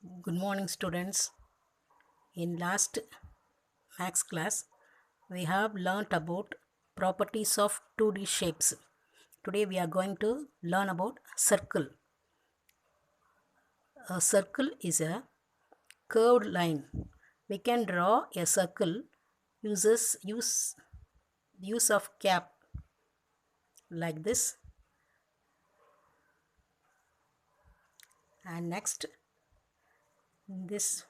Good morning, students. In last maths class, we have learnt about properties of 2D shapes. Today we are going to learn about circle. A circle is a curved line. We can draw a circle use of cap like this. And next, this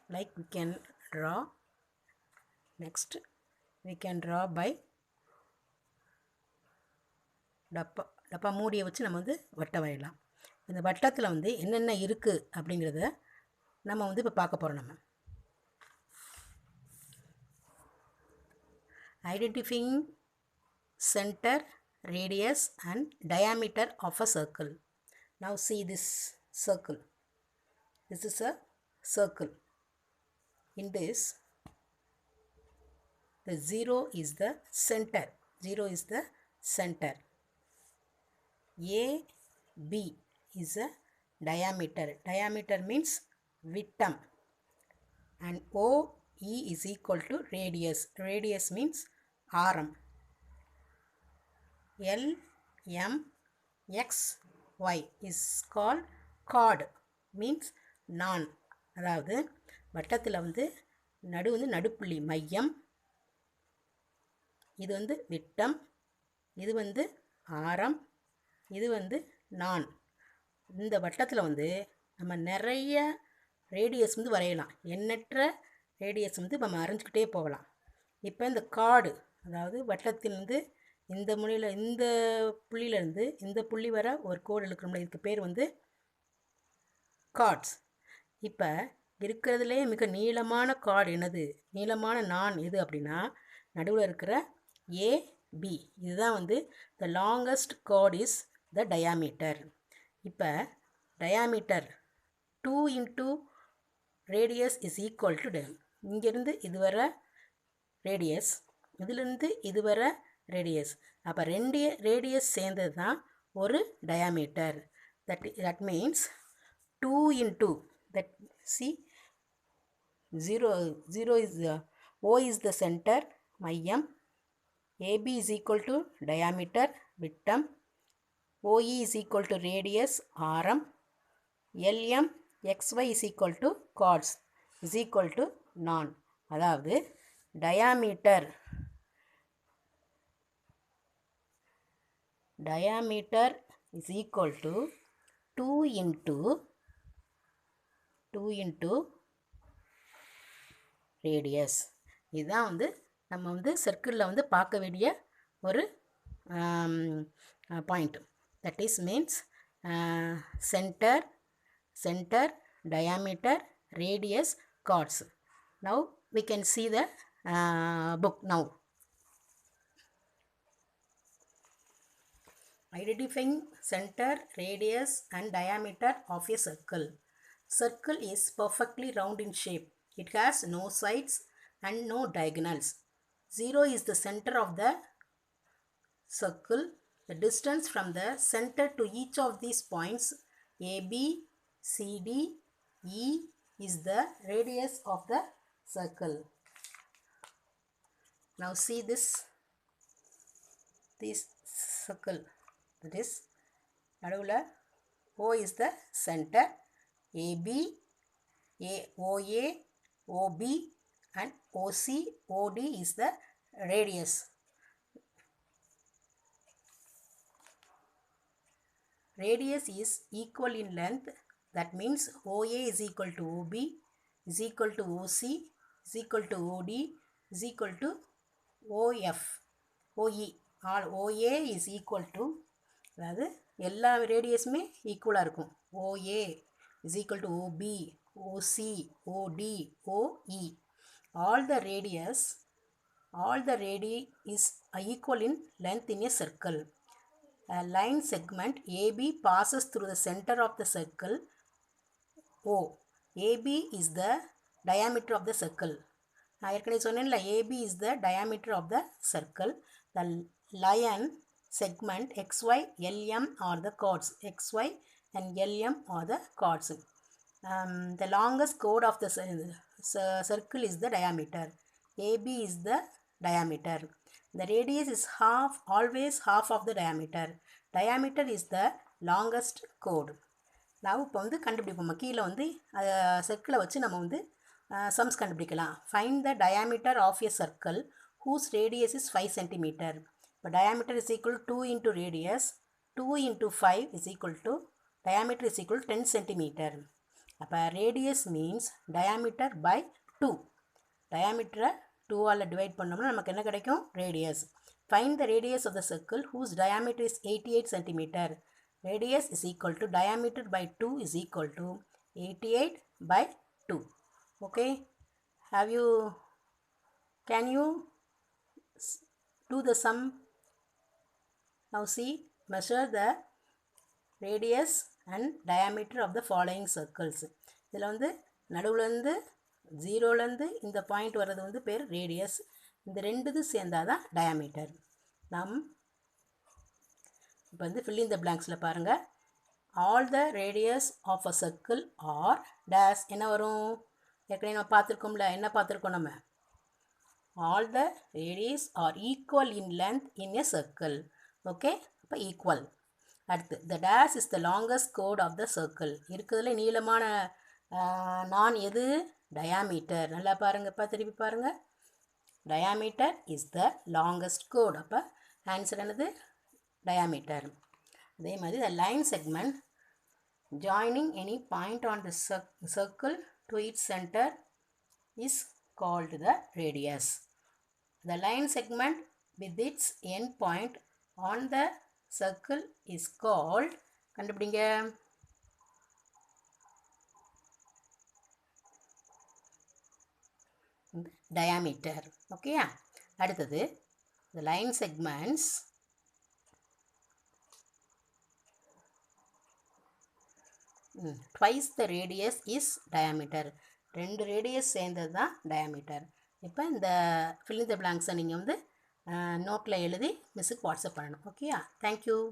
like we can draw. Next, we can draw by டப்பா மூடியை வச்சு நம்ம வட்டம் வரையலாம். இந்த வட்டத்தில் என்னென்ன இருக்குது அப்படிங்கிறத நம்ம இப்போ பார்க்க போகிறோம். நம்ம identifying centre, radius and diameter of a circle. Now see this circle. This is a circle. In this, the 0 is the center. 0 is the center. A, B is a diameter. Diameter means விட்டம். And O, E is equal to radius. Radius means ஆரம். L, M, X, Y is called chord. Means non. அதாவது வட்டத்தில் நடு நடுப்புள்ளி மையம். இது விட்டம். இது ஆரம். இது நான். இந்த வட்டத்தில் நம்ம நிறைய ரேடியஸ் வரையலாம். எண்ணற்ற ரேடியஸ் நம்ம வரைஞ்சிக்கிட்டே போகலாம். இப்போ இந்த கார்டு, அதாவது வட்டத்திலிருந்து இந்த முனையில், இந்த புள்ளியிலேருந்து இந்த புள்ளி வர ஒரு கோடு இழுக்கிறோம்ல, இதுக்கு பேர் கார்ட்ஸ். இப்போ இருக்கிறதுலே மிக நீளமான கார்டு என்னது, நீளமான நான் எது அப்படின்னா நடுவில் இருக்கிற ஏபி. இதுதான் the longest chord is the diameter. இப்போ diameter 2 into radius is equal to இங்கிருந்து இதுவரை ரேடியஸ், இதிலிருந்து இதுவரை ரேடியஸ். அப்போ ரெண்டு ரேடியஸ் சேர்ந்தது தான் ஒரு diameter. that means 2 into that. See, 0 is O is the center, மையம். AB is equal to diameter, விட்டம். OE is equal to radius, ஆரம். LM XY is equal to chords is equal to non. அதாவது diameter is equal to 2 into radius. இதுதான் நம்ம சர்க்கிளில் பார்க்க வேண்டிய ஒரு point. that is means center, diameter, radius, chords. Now we can see the book now. Identifying center, radius and diameter of a circle. Circle is perfectly round in shape. It has no sides and no diagonals. 0 is the center of the circle. The distance from the center to each of these points AB, CD, E is the radius of the circle. Now see this circle. That is, நடுவில் O is the center, AB, OA, OB and OC, OD is the radius. Radius is equal in length. That means OA is equal to OB is equal to OC is equal to OD is equal to OF, OE. All OA is equal to, அதாவது எல்லா ரேடியஸுமே ஈக்குவலாக இருக்கும். OA is equal to OB, OC, OD, OE. All the radii is equal in length in a circle. A line segment AB passes through the center of the circle O. AB is the diameter of the circle. நான் ஏற்கனவே சொன்னேன்ல, AB is the diameter of the circle. The line segment XY, LM are the chords. XY and LM are the chords. the longest chord of the circle is the diameter. AB is the diameter. The radius is always half of the diameter. Diameter is the longest chord. நான் இப்போ வந்து கண்டுபிடிப்போம். கீழே வந்து சர்க்கிளை வச்சு நம்ம வந்து sums கண்டுபிடிக்கலாம். Find the diameter of a circle whose radius is 5 cm. இப்போ diameter is equal to 2 into radius. 2 into 5 is equal to diameter is equal to 10 cm. அப்போ radius means diameter by 2. diameter 2 all divide பண்ணோம்னா நமக்கு என்ன கிடைக்கும்? radius. Find the radius of the circle whose diameter is 88 cm. Radius is equal to diameter by 2 is equal to 88 by 2. Okay. Can you do the sum? Now see, measure the radius and diameter of the following circles. இதில் வந்து நடுவுலேருந்து ஜீரோலேருந்து இந்த point வர்றது வந்து பேர் radius. இந்த ரெண்டுது சேர்ந்தாதான் diameter. நாம் இப்போ வந்து fill in the blanksல பாருங்கள். all the radius of a circle are dash என்ன வரும்? ஏற்கனவே நம்ம பார்த்துருக்கோம்ல, என்ன பார்த்துருக்கோம் நம்ம? all the radius are equal in length in a circle. Okay, அப்போ ஈக்குவல். அடுத்து the dash is the longest chord of the circle. இருக்கிறதுல நீளமான நான் எது? diameter. நல்லா பாருங்கப்பா, திருப்பி பாருங்கள். diameter is the longest chord. அப்போ ஆன்சர் என்னது? diameter. அதே மாதிரி the line segment joining any point on the circle to its center is called the radius. The line segment with its end point on the circle is called, கண்டுபிடிங்க, diameter. Okay, அடுத்தது the line segments twice the radius is diameter. ரெண்டு radius சேர்ந்தது தான் diameter. இப்போ இந்த fill in the blanks நீங்கள் வந்து நோட்டில் எழுதி மிஸ்ஸுக்கு வாட்ஸ்அப் பண்ணணும். ஓகேயா? தேங்க்யூ.